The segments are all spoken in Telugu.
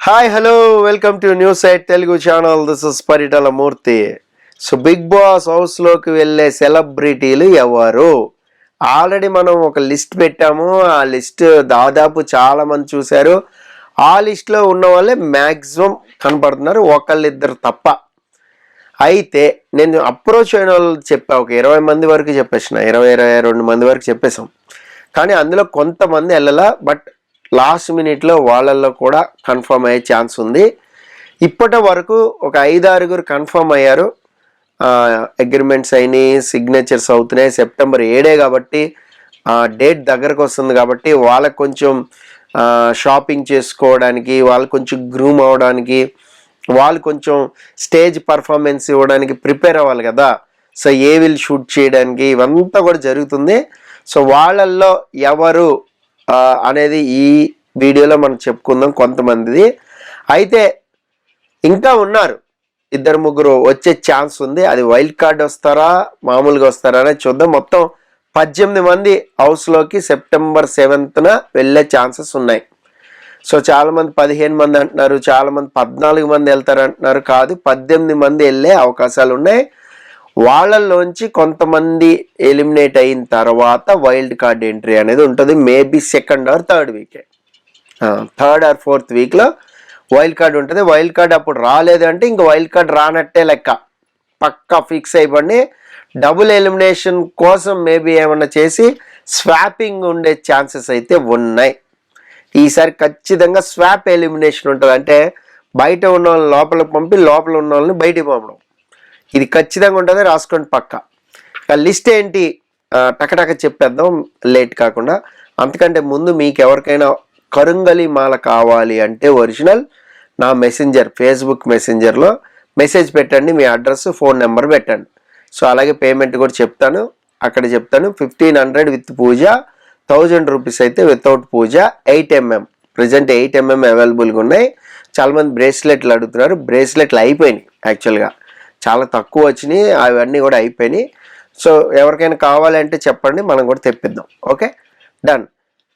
Hi hello welcome to news site Telugu channel. This is Paritala Murthy. So big boss హౌస్లోకి వెళ్ళే సెలబ్రిటీలు ఎవరు? ఆల్రెడీ మనం ఒక లిస్ట్ పెట్టాము. ఆ లిస్ట్ దాదాపు చాలా మంది చూశారు. ఆ లిస్ట్లో ఉన్న వాళ్ళే మ్యాక్సిమం కనపడుతున్నారు, ఒకళ్ళిద్దరు తప్ప. అయితే నేను అప్రోచ్ అయిన వాళ్ళు చెప్పా, ఒక 20 మంది వరకు చెప్పేసిన, 22 మంది వరకు చెప్పేసాం. కానీ అందులో కొంతమంది వెళ్ళలా, బట్ లాస్ట్ మినిట్లో వాళ్ళల్లో కూడా కన్ఫర్మ్ అయ్యే ఛాన్స్ ఉంది. ఇప్పటి వరకు ఒక 5-6 కన్ఫర్మ్ అయ్యారు. అగ్రిమెంట్స్ అయినాయి, సిగ్నేచర్స్ అవుతున్నాయి. సెప్టెంబర్ 7 కాబట్టి డేట్ దగ్గరకు వస్తుంది కాబట్టి వాళ్ళకు కొంచెం షాపింగ్ చేసుకోవడానికి, వాళ్ళు కొంచెం గ్రూమ్ అవ్వడానికి, వాళ్ళు కొంచెం స్టేజ్ పర్ఫార్మెన్స్ ఇవ్వడానికి ప్రిపేర్ అవ్వాలి కదా. సో ఏ విల్ షూట్ చేయడానికి ఇవంతా కూడా జరుగుతుంది. సో వాళ్ళల్లో ఎవరు అనేది ఈ వీడియోలో మనం చెప్పుకుందాం కొంతమందిది. అయితే ఇంకా ఉన్నారు 2-3 వచ్చే ఛాన్స్ ఉంది. అది వైల్డ్ కార్డ్ వస్తారా మామూలుగా వస్తారా అనేది చూద్దాం. మొత్తం 18 మంది హౌస్లోకి సెప్టెంబర్ 7న వెళ్ళే ఛాన్సెస్ ఉన్నాయి. సో చాలామంది 15 మంది అంటున్నారు, చాలామంది 14 మంది వెళ్తారు అంటున్నారు. కాదు, 18 మంది వెళ్ళే అవకాశాలు ఉన్నాయి. వాళ్ళల్లోంచి కొంతమంది ఎలిమినేట్ అయిన తర్వాత వైల్డ్ కార్డ్ ఎంట్రీ అనేది ఉంటుంది. Maybe 2nd or 3rd VK, 3rd or 4th వీక్లో వైల్డ్ కార్డ్ ఉంటుంది. వైల్డ్ కార్డ్ అప్పుడు రాలేదు అంటే ఇంక వైల్డ్ కార్డ్ రానట్టే లెక్క, పక్కా ఫిక్స్ అయిపోయి డబుల్ ఎలిమినేషన్ కోసం మేబీ ఏమన్నా చేసి స్వాపింగ్ ఉండే ఛాన్సెస్ అయితే ఉన్నాయి. ఈసారి ఖచ్చితంగా స్వాప్ ఎలిమినేషన్ ఉంటుంది. అంటే బయట ఉన్న వాళ్ళని లోపలికి పంపి లోపల ఉన్న వాళ్ళని బయటికి పంపడం, ఇది ఖచ్చితంగా ఉంటుంది. రాసుకోండి పక్క. లిస్ట్ ఏంటి టకటక చెప్పేద్దాం లేట్ కాకుండా. అంతకంటే ముందు మీకు ఎవరికైనా కరుంగలి మాల కావాలి అంటే ఒరిజినల్ నా మెసెంజర్, ఫేస్బుక్ మెసెంజర్లో మెసేజ్ పెట్టండి, మీ అడ్రస్, ఫోన్ నెంబర్ పెట్టండి. సో అలాగే పేమెంట్ కూడా చెప్తాను, అక్కడ చెప్తాను. 1500 విత్ పూజ, 1000 రూపీస్ అయితే వితౌట్ పూజ. 8mm ప్రజెంట్ 8mm అవైలబుల్గా ఉన్నాయి. చాలామంది బ్రేస్లెట్లు అడుగుతున్నారు. బ్రేస్లెట్లు అయిపోయినాయి, యాక్చువల్గా చాలా తక్కువ వచ్చినాయి, అవన్నీ కూడా అయిపోయినాయి. సో ఎవరికైనా కావాలంటే చెప్పండి, మనం కూడా తెప్పిద్దాం. Okay, done.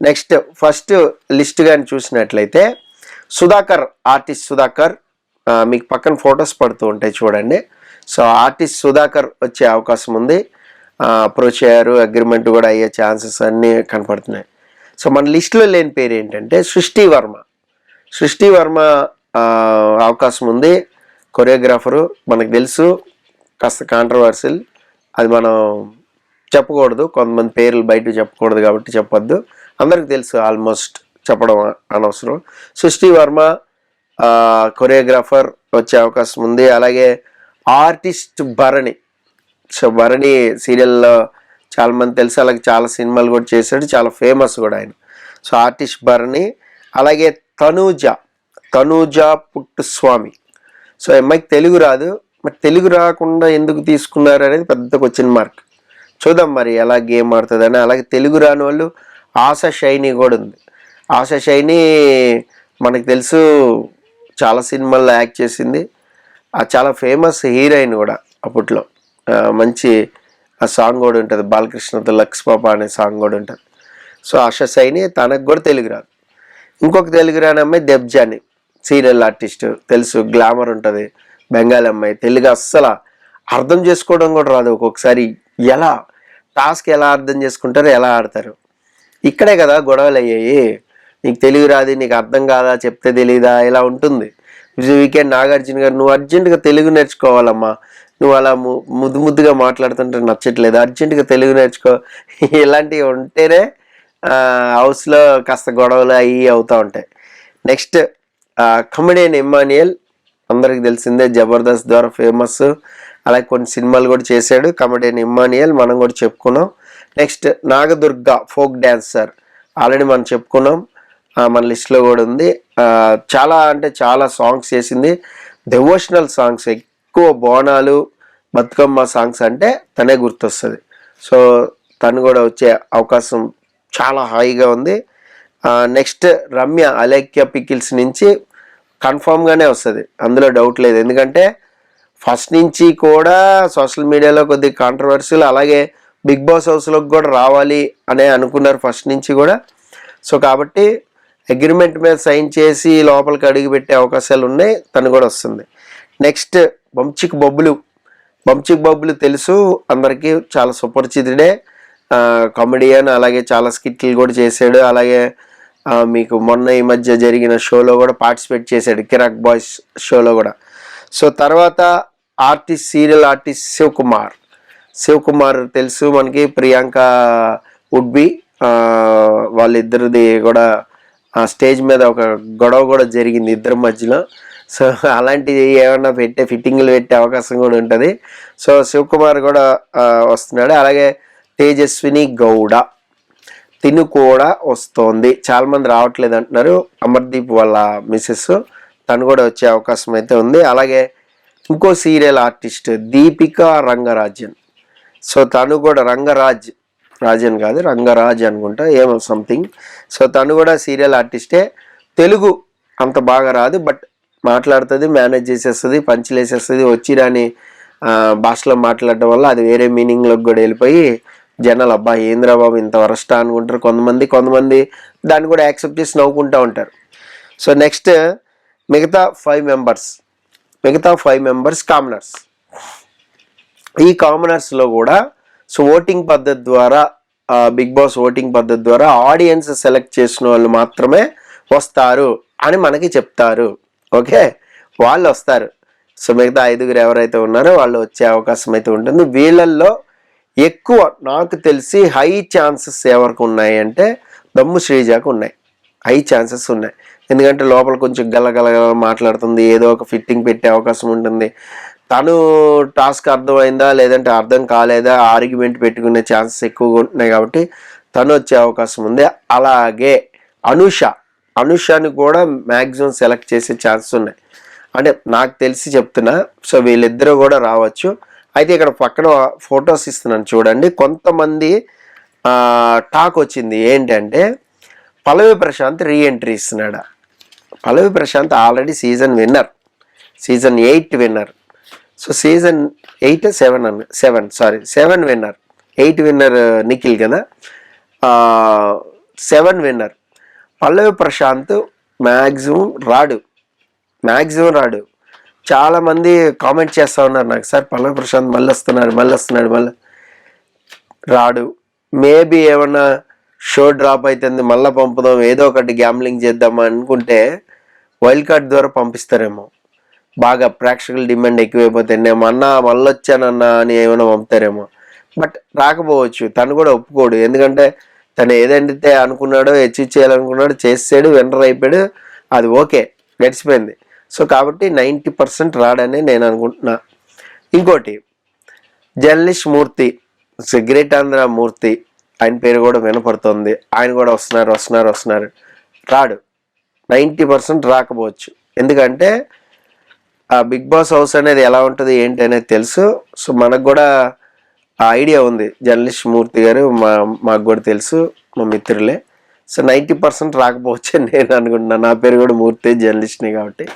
Next first list కానీ చూసినట్లయితే సుధాకర్, ఆర్టిస్ట్ సుధాకర్, మీకు పక్కన ఫొటోస్ పడుతూ ఉంటాయి చూడండి. సో ఆర్టిస్ట్ సుధాకర్ వచ్చే అవకాశం ఉంది. అప్రోచ్ అయ్యారు, అగ్రిమెంట్ కూడా అయ్యే ఛాన్సెస్ అన్నీ కనపడుతున్నాయి. సో మన లిస్టులో లేని పేరు ఏంటంటే సృష్టి వర్మ. సృష్టి వర్మ అవకాశం ఉంది. కొరియోగ్రాఫరు, మనకు తెలుసు, కాస్త కాంట్రవర్షియల్, అది మనం చెప్పకూడదు, కొంతమంది పేర్లు బయట చెప్పకూడదు కాబట్టి చెప్పొద్దు. అందరికి తెలుసు, ఆల్మోస్ట్ చెప్పడం అనవసరం. సృష్టి వర్మ కొరియోగ్రాఫర్ వచ్చే అవకాశం ఉంది. అలాగే ఆర్టిస్ట్ భరణి. సో భరణి సీరియల్లో చాలామంది తెలుసు, అలాగే చాలా సినిమాలు కూడా చేశాడు, చాలా ఫేమస్ కూడా ఆయన. So artist Bharani. అలాగే తనూజ పుట్టుస్వామి. సో అమ్మాయికి తెలుగు రాదు, మరి తెలుగు రాకుండా ఎందుకు తీసుకున్నారు అనేది పెద్ద క్వశ్చన్ మార్క్. చూద్దాం మరి ఎలా గేమ్ ఆడుతుందని. అలాగే తెలుగు రాని వాళ్ళు ఆశా షైని కూడా ఉంది. ఆశా షైని మనకు తెలుసు, చాలా సినిమాల్లో యాక్ట్ చేసింది, చాలా ఫేమస్ హీరోయిన్ కూడా అప్పట్లో. మంచి ఆ సాంగ్ కూడా ఉంటుంది, బాలకృష్ణతో లక్స్ పాప అనే సాంగ్ కూడా ఉంటుంది. సో ఆశా షైని, తనకు కూడా తెలుగు రాదు. ఇంకొక తెలుగు రాని అమ్మాయి దెబ్జాని, సీరియల్ ఆర్టిస్ట్, తెలుసు, గ్లామర్ ఉంటుంది, బెంగాలీ అమ్మాయి. తెలుగు అస్సలు అర్థం చేసుకోవడం కూడా రాదు ఒక్కొక్కసారి. ఎలా టాస్క్ ఎలా అర్థం చేసుకుంటారో, ఎలా ఆడతారు. ఇక్కడే కదా గొడవలు అయ్యాయి. నీకు తెలుగు రాదు, నీకు అర్థం కాదా, చెప్తే తెలీదా, ఇలా ఉంటుంది. వీకెండ్ నాగార్జున గారు, నువ్వు అర్జెంటుగా తెలుగు నేర్చుకోవాలమ్మా, నువ్వు అలా ముద్దుగా మాట్లాడుతుంటే నచ్చట్లేదు, అర్జెంటుగా తెలుగు నేర్చుకో. ఇలాంటివి ఉంటేనే హౌస్లో కాస్త గొడవలు అవి అవుతూ ఉంటాయి. నెక్స్ట్ కమెడియన్ ఇమ్మాన్యుయల్, అందరికి తెలిసిందే, జబర్దస్త్ ద్వారా ఫేమస్, అలాగే కొన్ని సినిమాలు కూడా చేశాడు. కమెడియన్ ఇమ్మాన్యుయల్ మనం కూడా చెప్పుకున్నాం. Next Nagadurga, folk dancer, already మనం చెప్పుకున్నాం, మన లిస్ట్లో కూడా ఉంది. చాలా అంటే చాలా సాంగ్స్ చేసింది, డివోషనల్ సాంగ్స్ ఎక్కువ, బోనాలు, బతుకమ్మ సాంగ్స్ అంటే తనే గుర్తొస్తుంది. సో తను కూడా వచ్చే అవకాశం చాలా హాయిగా ఉంది. నెక్స్ట్ రమ్య, అలేఖ్య పికిల్స్ నుంచి కన్ఫామ్గానే వస్తుంది, అందులో డౌట్ లేదు. ఎందుకంటే ఫస్ట్ నుంచి కూడా సోషల్ మీడియాలో కొద్దిగా కాంట్రవర్షియల్, అలాగే బిగ్ బాస్ హౌస్లోకి కూడా రావాలి అనే అనుకున్నారు ఫస్ట్ నుంచి కూడా. సో కాబట్టి అగ్రిమెంట్ మీద సైన్ చేసి లోపలికి అడుగు పెట్టే అవకాశాలు ఉన్నాయి, తను కూడా వస్తుంది. నెక్స్ట్ వంశీక్ బబ్లు తెలుసు అందరికీ, చాలా సుపరిచితుడే, కామెడియన్, అలాగే చాలా స్కిట్లు కూడా చేశాడు. అలాగే మీకు మొన్న ఈ మధ్య జరిగిన షోలో కూడా పార్టిసిపేట్ చేశాడు, కిరాక్ బాయ్స్ షోలో కూడా. సో తర్వాత సీరియల్ ఆర్టిస్ట్ శివ్ కుమార్ తెలుసు మనకి, ప్రియాంక వుడ్బి, వాళ్ళిద్దరిది కూడా స్టేజ్ మీద ఒక గొడవ కూడా జరిగింది ఇద్దరి మధ్యలో. సో అలాంటివి ఏమన్నా ఫిట్టింగ్లు పెట్టే అవకాశం కూడా ఉంటుంది. సో శివకుమార్ కూడా వస్తున్నాడు. అలాగే తేజస్విని గౌడ తిను కూడా వస్తోంది. చాలామంది రావట్లేదు అంటున్నారు. అమర్దీప్ వాళ్ళ మిస్సెస్, తను కూడా వచ్చే అవకాశం అయితే ఉంది. అలాగే ఇంకో serial artist Deepika Rangarajan. So తను కూడా రాజన్ కాదు, రంగరాజ్ అనుకుంటా, ఏమో సంథింగ్. సో తను కూడా సీరియల్ ఆర్టిస్టే. తెలుగు అంత బాగా రాదు, బట్ మాట్లాడుతుంది, మేనేజ్ చేసేస్తుంది, పంచులు వేసేస్తుంది. వచ్చి రాని భాషలో మాట్లాడటం వల్ల అది వేరే మీనింగ్లోకి కూడా వెళ్ళిపోయి జనాలు అబ్బా ఏంద్రా బాబు ఇంత వరస్టా అనుకుంటారు కొంతమంది దాన్ని కూడా యాక్సెప్ట్ చేసి నవ్వుకుంటూ ఉంటారు. సో నెక్స్ట్ మిగతా 5 మెంబర్స్ కామనర్స్. ఈ కామనర్స్లో కూడా సో ఓటింగ్ పద్ధతి ద్వారా, బిగ్ బాస్ ఓటింగ్ పద్ధతి ద్వారా ఆడియన్స్ సెలెక్ట్ చేసిన వాళ్ళు మాత్రమే వస్తారు అని మనకి చెప్తారు. ఓకే, వాళ్ళు వస్తారు. సో మిగతా 5 ఎవరైతే ఉన్నారో వాళ్ళు వచ్చే అవకాశం అయితే ఉంటుంది. వీళ్ళల్లో ఎక్కువ నాకు తెలిసి హై ఛాన్సెస్ ఎవరికి ఉన్నాయి అంటే దమ్ము శ్రీజాకు ఉన్నాయి, హై ఛాన్సెస్ ఉన్నాయి. ఎందుకంటే లోపల కొంచెం గలగల మాట్లాడుతుంది, ఏదో ఒక ఫిట్టింగ్ పెట్టే అవకాశం ఉంటుంది. తను టాస్క్ అర్థమైందా లేదంటే అర్థం కాలేదా ఆర్గ్యుమెంట్ పెట్టుకునే ఛాన్సెస్ ఎక్కువగా ఉంటున్నాయి కాబట్టి తను వచ్చే అవకాశం ఉంది. అలాగే అనుషాని కూడా మ్యాక్సిమం సెలెక్ట్ చేసే ఛాన్సెస్ ఉన్నాయి. అంటే నాకు తెలిసి చెప్తున్నా. సో వీళ్ళిద్దరూ కూడా రావచ్చు. అయితే ఇక్కడ పక్కన ఫొటోస్ ఇస్తున్నాను చూడండి. కొంతమంది టాక్ వచ్చింది ఏంటంటే పల్లవి ప్రశాంత్ రీఎంట్రీ ఇస్తున్నాడు. Pallavi Prashanth already season 8 winner. So season 7 winner, 8 winner Nikhil కదా, 7 విన్నర్. పల్లవి ప్రశాంత్ మ్యాక్సిమం రాడు. చాలామంది కామెంట్ చేస్తూ ఉన్నారు నాకు, సార్ పల్లవి ప్రశాంత్ మళ్ళీ వస్తున్నాడు రాడు. మేబీ ఏమన్నా షో డ్రాప్ అవుతుంది, మళ్ళీ పంపుదాం, ఏదో ఒకటి గ్యాంబ్లింగ్ చేద్దామా అనుకుంటే వైల్డ్ కార్డ్ ద్వారా పంపిస్తారేమో. బాగా ప్రేక్షకుల డిమాండ్ ఎక్కువైపోతే నేను మళ్ళీ వచ్చానన్నా అని ఏమైనా పంపుతారేమో. బట్ రాకపోవచ్చు, తను కూడా ఒప్పుకోడు. ఎందుకంటే తను ఏదైతే అనుకున్నాడో, అచీవ్ చేయాలనుకున్నాడో చేసాడు, విన్నర్ అయిపోయాడు, అది ఓకే, గడిచిపోయింది. సో కాబట్టి 90% రాడని నేను అనుకుంటున్నా. ఇంకోటి జర్నలిస్ట్ మూర్తి, గ్రేట్ ఆంధ్ర మూర్తి, ఆయన పేరు కూడా వినపడుతుంది. ఆయన కూడా వస్తున్నారు. రాడు, 90% రాకపోవచ్చు. ఎందుకంటే ఆ బిగ్ బాస్ హౌస్ అనేది ఎలా ఉంటుంది ఏంటి అనేది తెలుసు. సో మనకు కూడా ఆ ఐడియా ఉంది. జర్నలిస్ట్ మూర్తి గారు మాకు కూడా తెలుసు, మా మిత్రులే. సో 90% రాకపోవచ్చు అని నేను అనుకుంటున్నాను. నా పేరు కూడా మూర్తి, జర్నలిస్ట్ని కాబట్టి.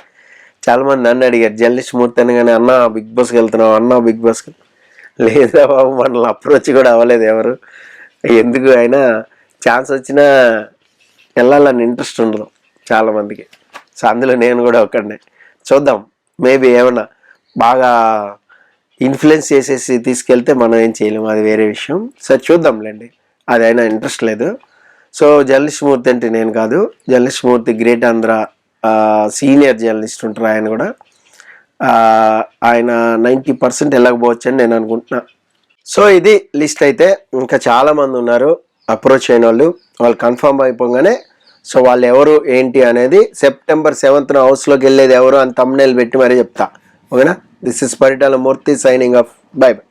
చాలామంది నన్ను అడిగారు జర్నలిస్ట్ మూర్తి అని, కానీ అన్న బిగ్ బాస్కి వెళ్తున్నావు బిగ్ బాస్కి. లేదా బాబు, మనల్ని అప్రోచ్ కూడా అవ్వలేదు ఎవరు. ఎందుకు అయినా ఛాన్స్ వచ్చినా వెళ్ళాలని ఇంట్రెస్ట్ ఉండదు చాలామందికి. సో అందులో నేను కూడా ఒకడినే. చూద్దాం, మేబీ ఏమన్నా బాగా ఇన్ఫ్లుయెన్స్ చేసేసి తీసుకెళ్తే మనం ఏం చేయలేము, అది వేరే విషయం. సో చూద్దాంలేండి, అది అయినా ఇంట్రెస్ట్ లేదు. సో జర్నలిస్ట్ మూర్తి అంటే నేను కాదు, జర్నలిస్ట్ మూర్తి గ్రేట్ ఆంధ్ర సీనియర్ జర్నలిస్ట్ ఉంటారు. ఆయన కూడా ఆయన 90% వెళ్ళకపోవచ్చు అని నేను అనుకుంటున్నా. సో ఇది లిస్ట్. అయితే ఇంకా చాలామంది ఉన్నారు అప్రోచ్ అయిన వాళ్ళు కన్ఫర్మ్ అయిపోగానే సో వాళ్ళు ఎవరు ఏంటి అనేది సెప్టెంబర్ 7th హౌస్లోకి వెళ్ళేది ఎవరు అని థంబ్నెయిల్ పెట్టి మరీ చెప్తా. ఓకేనా? This is Paritala Murthy signing off. By by.